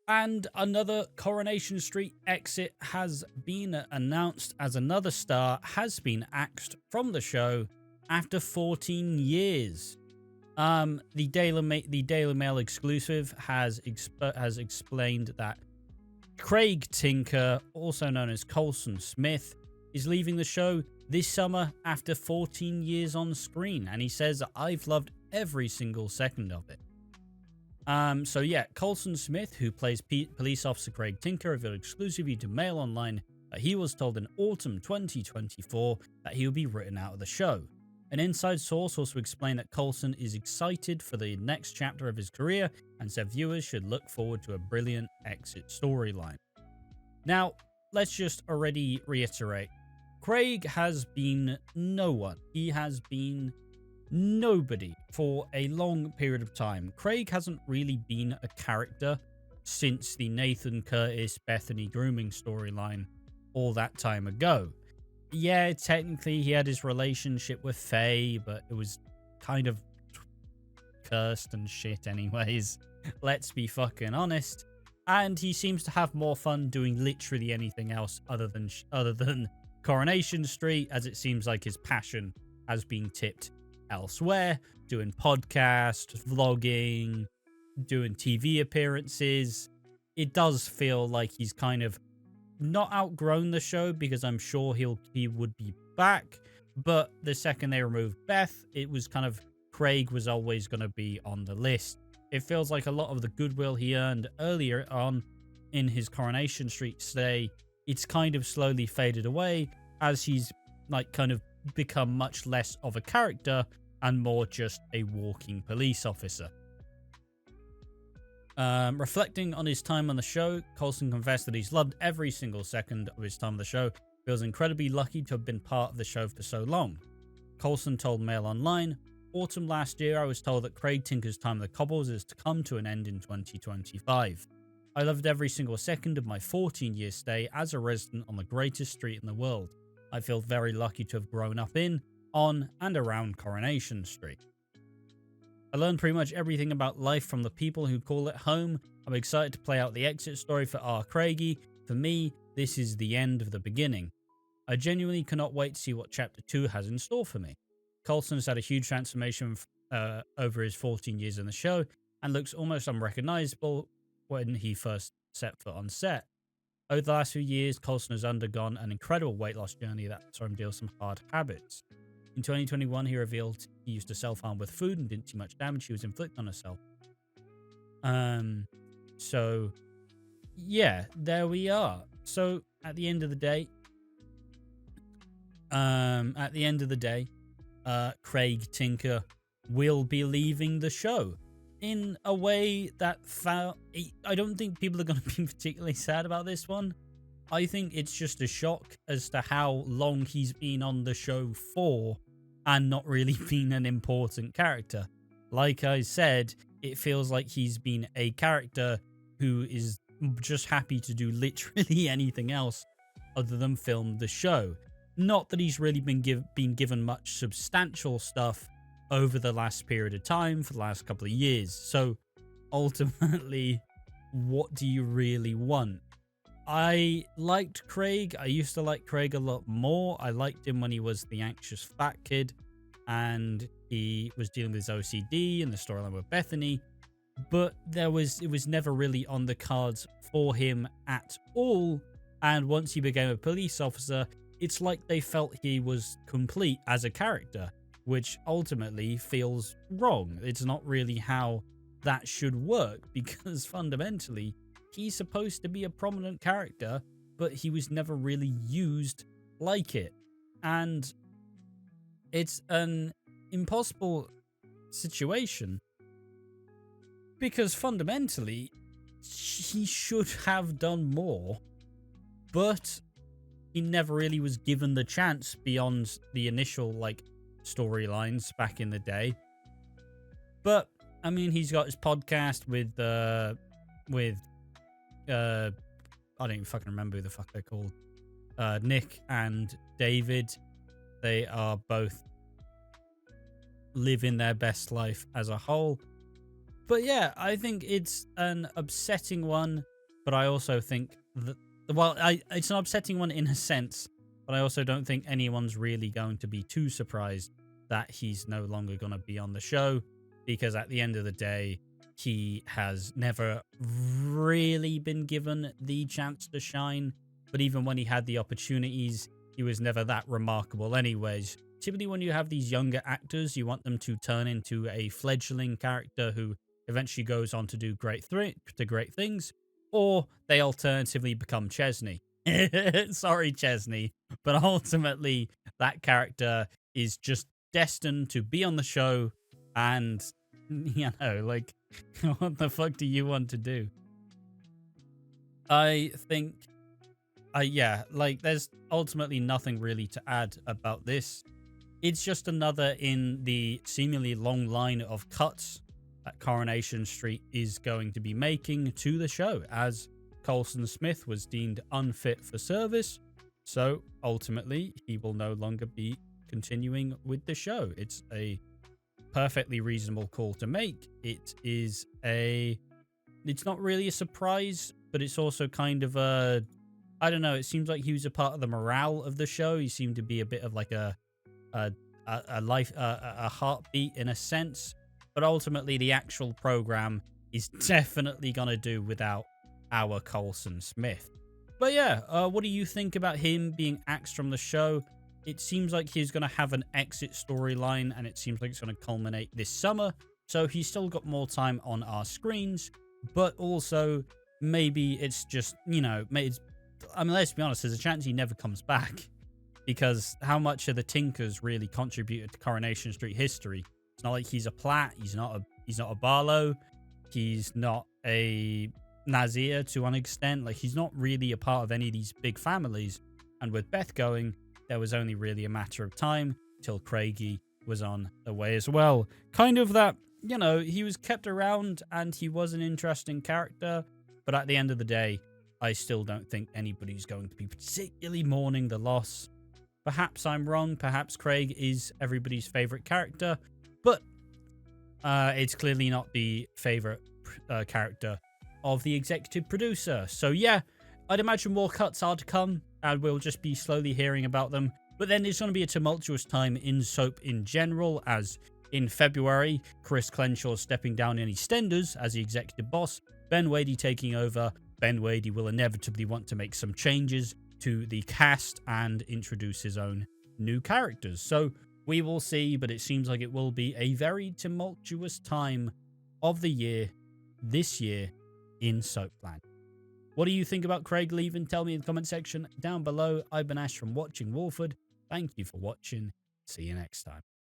And another Coronation Street exit has been announced, as another star has been axed from the show after 14 years. The Daily Mail exclusive has explained that Craig Tinker, also known as Colson Smith, is leaving the show this summer after 14 years on screen, and he says, "I've loved every single second of it." So yeah, Colson Smith, who plays police officer Craig Tinker, revealed exclusively to Mail Online that he was told in autumn 2024 that he would be written out of the show. An inside source also explained that Colson is excited for the next chapter of his career and said viewers should look forward to a brilliant exit storyline. Now, let's just already reiterate, Craig has been no one. He has been nobody for a long period of time. Craig hasn't really been a character since the Nathan Curtis Bethany grooming storyline all that time ago. Yeah, technically he had his relationship with Faye, but it was kind of cursed and shit anyways. Let's be fucking honest. And he seems to have more fun doing literally anything else other than Coronation Street, as it seems like his passion has been tipped elsewhere, doing podcasts, vlogging, doing TV appearances. It does feel like he's kind of not outgrown the show, because I'm sure he would be back, but the second they removed Beth, it was kind of Craig was always going to be on the list. It feels like a lot of the goodwill he earned earlier on in his Coronation Street stay, it's kind of slowly faded away as he's like kind of become much less of a character and more just a walking police officer. Reflecting on his time on the show, Colson confessed that he's loved every single second of his time on the show. Feels incredibly lucky to have been part of the show for so long. Colson told Mail Online, "Autumn last year, I was told that Craig Tinker's time on the cobbles is to come to an end in 2025. I loved every single second of my 14-year stay as a resident on the greatest street in the world. I feel very lucky to have grown up in, on, and around Coronation Street. I learned pretty much everything about life from the people who call it home. I'm excited to play out the exit story for R. Craigie. For me, this is the end of the beginning. I genuinely cannot wait to see what Chapter 2 has in store for me." Colson has had a huge transformation over his 14 years in the show and looks almost unrecognizable when he first set foot on set. Over the last few years, Colson has undergone an incredible weight loss journey that saw him deal with some hard habits. In 2021, he revealed he used to self-harm with food and didn't see much damage he was inflicting on herself. So, yeah, there we are. So, at the end of the day, Craig Tinker will be leaving the show in a way that I don't think people are going to be particularly sad about this one. I think it's just a shock as to how long he's been on the show for and not really been an important character. Like I said, it feels like he's been a character who is just happy to do literally anything else other than film the show. Not that he's really been given much substantial stuff over the last period of time for the last couple of years. So ultimately, what do you really want? I liked Craig. I used to like Craig a lot more. I liked him when he was the anxious fat kid and he was dealing with his OCD and the storyline with Bethany. But it was never really on the cards for him at all. And once he became a police officer, it's like they felt he was complete as a character, which ultimately feels wrong. It's not really how that should work, because fundamentally, he's supposed to be a prominent character, but he was never really used like it. And it's an impossible situation, because fundamentally, he should have done more, but he never really was given the chance beyond the initial, storylines back in the day. But, I mean, he's got his podcast with I don't even fucking remember who the fuck they're called. Nick and David. They are both living their best life as a whole. But yeah, I think it's an upsetting one. but I also think that, well, it's an upsetting one in a sense, but I also don't think anyone's really going to be too surprised that he's no longer going to be on the show, because at the end of the day, he has never really been given the chance to shine. But even when he had the opportunities, he was never that remarkable anyways. Typically, when you have these younger actors, you want them to turn into a fledgling character who eventually goes on to do great things, or they alternatively become Chesney. Sorry, Chesney, but ultimately that character is just destined to be on the show, and like, what the fuck do you want to do? I think, yeah, like, there's ultimately nothing really to add about this. It's just another in the seemingly long line of cuts that Coronation Street is going to be making to the show, as Colson Smith was deemed unfit for service. So ultimately, he will no longer be continuing with the show. It's a perfectly reasonable call to make. It's not really a surprise, but it's also kind of I don't know, it seems like he was a part of the morale of the show. He seemed to be a bit of like a heartbeat in a sense, but ultimately the actual program is definitely gonna do without our Colson Smith. But yeah, what do you think about him being axed from the show? It seems like he's going to have an exit storyline, and it seems like it's going to culminate this summer. So he's still got more time on our screens, but also maybe it's just, let's be honest, there's a chance he never comes back, because how much of the Tinkers really contributed to Coronation Street history? It's not like he's a Platt, he's not a Barlow, he's not a Nazir to an extent. Like, he's not really a part of any of these big families. And with Beth going, there was only really a matter of time till Craigie was on the way as well. Kind of that, he was kept around and he was an interesting character, but at the end of the day, I still don't think anybody's going to be particularly mourning the loss. Perhaps I'm wrong, perhaps Craig is everybody's favorite character, but it's clearly not the favorite character of the executive producer. So yeah, I'd imagine more cuts are to come, and we'll just be slowly hearing about them. But then it's going to be a tumultuous time in soap in general, as in February, Chris Clenshaw's stepping down in EastEnders as the executive boss, Ben Wadey taking over. Ben Wadey will inevitably want to make some changes to the cast and introduce his own new characters. So we will see, but it seems like it will be a very tumultuous time of the year, this year, in Soapland. What do you think about Craig leaving? Tell me in the comment section down below. I've been Ash from Watching Walford. Thank you for watching. See you next time.